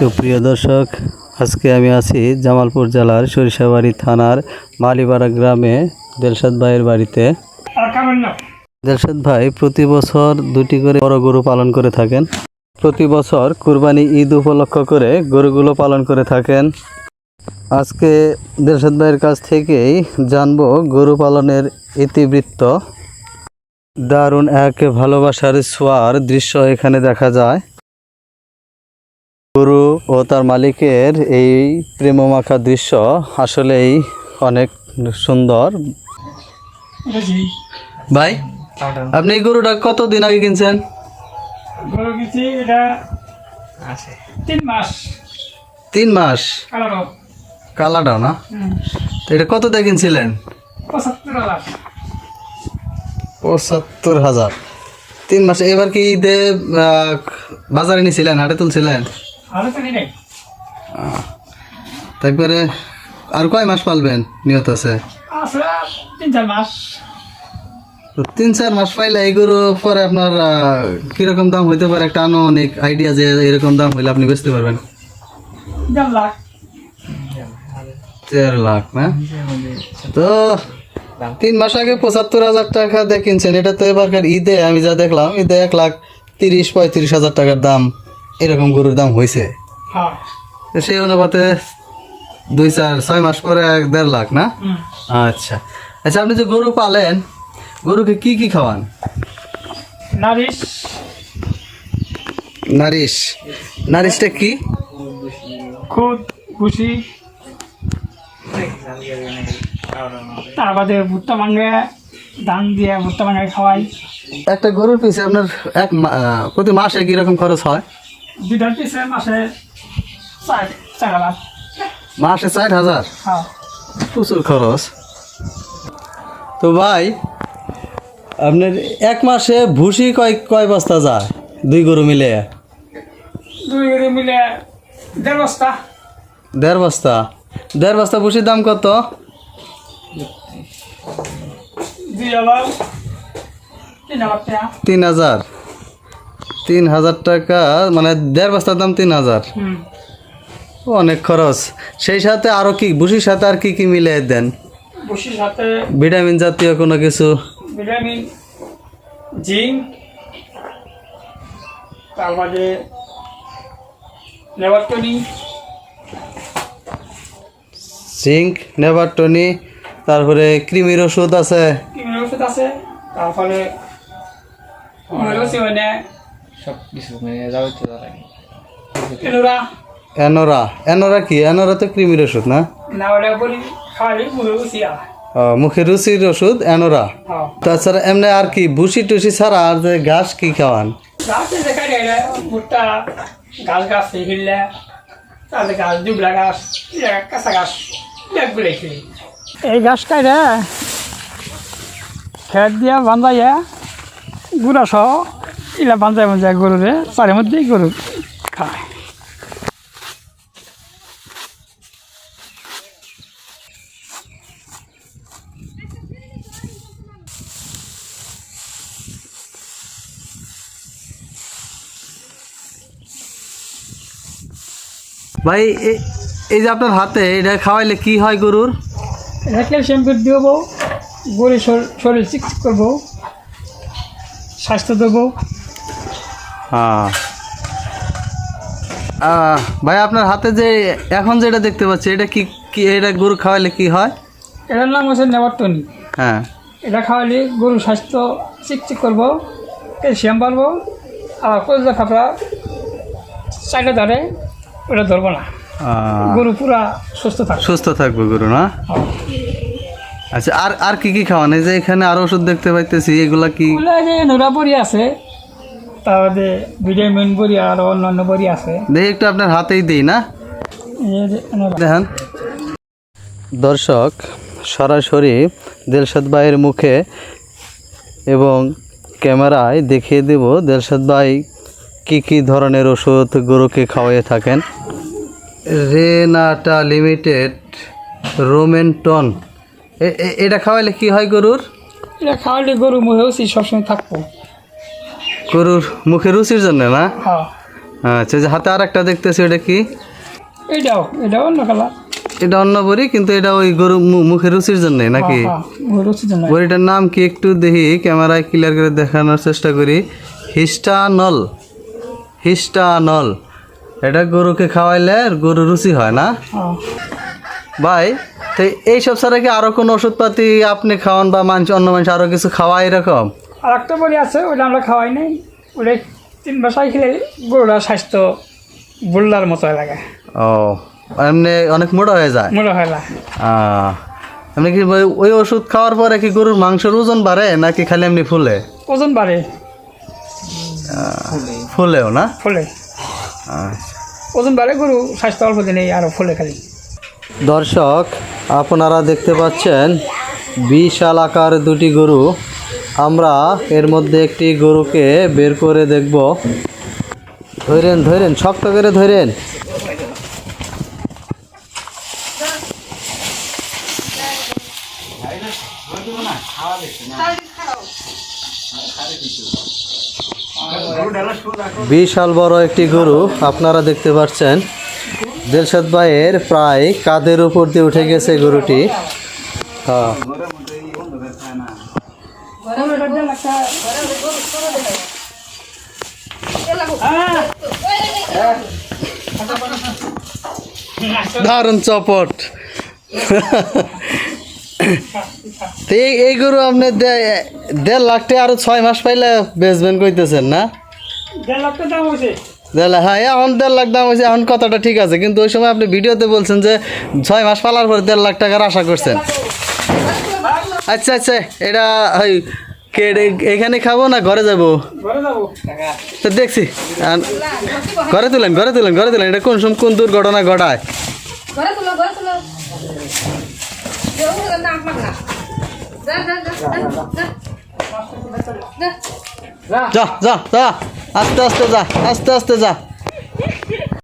সুপ্রিয় দর্শক, আজকে আমি আছি জামালপুর জেলার সরিষাবাড়ি থানার মালিপাড়া গ্রামে দেলশাদ ভাইয়ের বাড়িতে। দেলশাদ ভাই প্রতি বছর দুটি করে বড় গরু পালন করে থাকেন। প্রতি বছর কুরবানি ঈদ উপলক্ষ করে গরুগুলো পালন করে থাকেন। আজকে দেলশাদ ভাইয়ের কাছ থেকেই জানবো গরু পালনের ইতিবৃত্ত। দারুণ এক ভালোবাসার ছোঁয়ার দৃশ্য এখানে দেখা যায়। গরু ও তার মালিকের এই প্রেমমাখা দৃশ্য আসলেই অনেক সুন্দর। ভাই, আপনি এই গরুটা কতদিন আগে কিনছেন? গরু কিনছি এটা 3 মাস। 3 মাস? কালাটা না? তো এটা কত দিয়ে কিনছিলেন? 75,000। 75,000। 3 মাস। এবার কি ঈদে বাজারে নিয়েছিলেন, হাটে তুলছিলেন? তারপরে আর কয় মাস পালবেন নিয়ত আছে? 3-4 মাস। 3-4 মাস পাইলে এই গরু পরে আপনার কিরকম দাম হইতে পারে একটা আনুমানিক আইডিয়া, যে এরকম দাম হইলে আপনি বেচতে পারবেন? 1.5 লাখ। 1.5 লাখ না? তো 3 মাস আগে 75,000 টাকা দিয়ে কিনছেন, এটা তো এবারকার ঈদে আমি যা দেখলাম, ঈদে 1,30,000-35,000 টাকার দাম এরকম গরুর দাম হয়েছে। সেই অনুপাতে 2-4-6 মাস পরে 1.5 লাখ না? আচ্ছা আচ্ছা, আপনি যে গরু পালেন, গরুকে কি কি খাওয়ান? নারিশটা কি? খুদ, ভুসি, তার বাদে ভুট্টা ভাঙে, ধান দিয়ে ভুট্টা ভাঙে খাওয়াই। একটা গরুর পিছে আপনার প্রতি মাসে কিরকম খরচ হয়? 2টার পিছে মাসে 4,000। মাসে 4,000? প্রচুর খরচ তো ভাই। আপনার এক মাসে ভুসি কয় বস্তা যায় 2 গরু মিলে? 2 গরু মিলে 1.5 বস্তা। 1.5 বস্তা? 1.5 বস্তা ভুসির দাম কত? 3,000। 3,000 টাকা মানে 1.5 বস্তার দাম 3,000। অনেক খরচ। সেই সাথে আরো কি ভুসির সাথে আর কি কি মিলে দেন? ভুসির সাথে ভিটামিন জাতীয় কোনো কিছু? ভিটামিন, জিঙ্ক, তারপরে নেভারটনি। জিঙ্ক, নেভারটনি, তারপরে কৃমির ওষুধ আছে। তারপরে এনোরা কি? এনোরা তো কৃমির ওষুধ না? মুখের রুচির ওষুধ এনোরা। তাছাড়া এমনি আর কি ভুসি টুসি ছাড়া আর যে ঘাস কি খাওয়ান? ভুট্টা ঘাস গাছ ফেলে, তাহলে গাছ দুবলা গাছ, কাঁচা গাছ ব্যাগগুলো খেয়ে এই গাছ কাটে খেত দিয়া বান্ধাইয়া গুড়া সহ ইলা বান্ধায় গরুরে চারের মধ্যেই গরু খায়। ভাই এই যে আপনার হাতে এটা খাওয়াইলে কি হয় গরুর? এটা ক্যালসিয়াম ফিট দেবো, গরুর শরীর চিকিৎসা করবো, স্বাস্থ্য দেবো। হ্যাঁ ভাই, আপনার হাতে যে এখন যেটা দেখতে পাচ্ছি, এটা কি? এটা গরু খাওয়াইলে কি হয়? এটার নাম হচ্ছে নেভারটনি। হ্যাঁ, এটা খাওয়ালে গরুর স্বাস্থ্য চিকিৎসা করবো, ক্যালসিয়াম বাড়বো, আর কলজা খাপড়া চাইলে ধরে ওটা ধরবো না, গরু পুরা সুস্থ থাকবে গরু না? আচ্ছা, আর কি কি খাওয়ান? এই যে এখানে আরো ওষুধ দেখতে পাইতেছি, এগুলা কি? নোরা বড়ি আছে, তারপরে ভিটামিন বড়ি আর অন্যান্য বড়ি আছে। দেখি একটু আপনার হাতেই দিই না, দেখেন দর্শক, সরাসরি দেলশাদ ভাইয়ের মুখে এবং ক্যামেরায় দেখিয়ে দেব দেলশাদ ভাই কি কি ধরনের ওষুধ গরুকে খাওয়াইয়ে থাকেন। রেনাটা লিমিটেড রোমেন্টন, এটা খাওয়াইলে কি হয় গরুর? এটা খাওয়ালে গরু মুখে রুচি সবসময় থাকবো। গরুর মুখে রুচির জন্য না? আচ্ছা, যে হাতে আর একটা দেখতেছি, এটা কি? এটাও অন্য কালার। এটা অন্য বড়ি, কিন্তু এটা ওই গরু মুখের রুচির জন্য নাকি? রুচির জন্য। বড়িটার নাম কি একটু দেখি, ক্যামেরায় ক্লিয়ার করে দেখানোর চেষ্টা করি। হিস্টানল। হিস্টানল, এটা গরুকে খাওয়াইলে গরু রুচি হয় না ভাই? তো এইসব ছাড়া কি আরো কোনো ওষুধপাতি আপনি খাওয়ান বা অন্য মানুষ আরো কিছু খাওয়া এরকম? আর একটা বড়ি আছে, ওটা আমরা খাওয়াই নাই। ওটা 3 বাসায় খেলে গরুটার স্বাস্থ্য বুল্লার মতো লাগে। ও, এমনি অনেক মোটা হয়ে যায়? মোটা হয় না। এমনি কি ওই ওষুধ খাওয়ার পরে কি গরুর মাংসের ওজন বাড়ে নাকি খালি এমনি ফুলে? ওজন বাড়ে। ফুলেও না? ফুলে। ওজন বাড়ে, গরু স্বাস্থ্য অল্প দিনেই আরো ফুলে খালি। দর্শক, আপনারা দেখতে পাচ্ছেন বিশাল আকার দুটি গরু। আমরা এর মধ্যে একটি গরুকে বের করে দেখব। ধরেন ধরেন, শক্ত করে ধরেন। বিশাল বড় একটি গরু আপনারা দেখতে পাচ্ছেন। দিলশাদ ভাইয়ের প্রায় কাঁধের উপর দিয়ে উঠে গেছে গরুটি। হ্যাঁ, দারুণ চপট। তো এই গরু আপনি 1.5 লাখ টাকা আরো 6 মাস পাইলে বেচবেন কইতেছেন না? 1.5 লাখ টাকা দাম হয়েছে। হ্যাঁ, এখন 1.5 লাখ দাম হয়েছে, এখন কথাটা ঠিক আছে, কিন্তু ওই সময় আপনি ভিডিওতে বলছেন যে 6 মাস পালার পর 1.5 লাখ টাকার আশা করছেন। আচ্ছা আচ্ছা, এটা ওই এখানে খাবো না ঘরে যাবো? তো দেখছি, ঘরে তুলেন ঘরে তুলেন ঘরে তুলেন। এটা কোন দুর্ঘটনা ঘটায়? যা যা যা, আস্তে আস্তে যা, আস্তে আস্তে যা।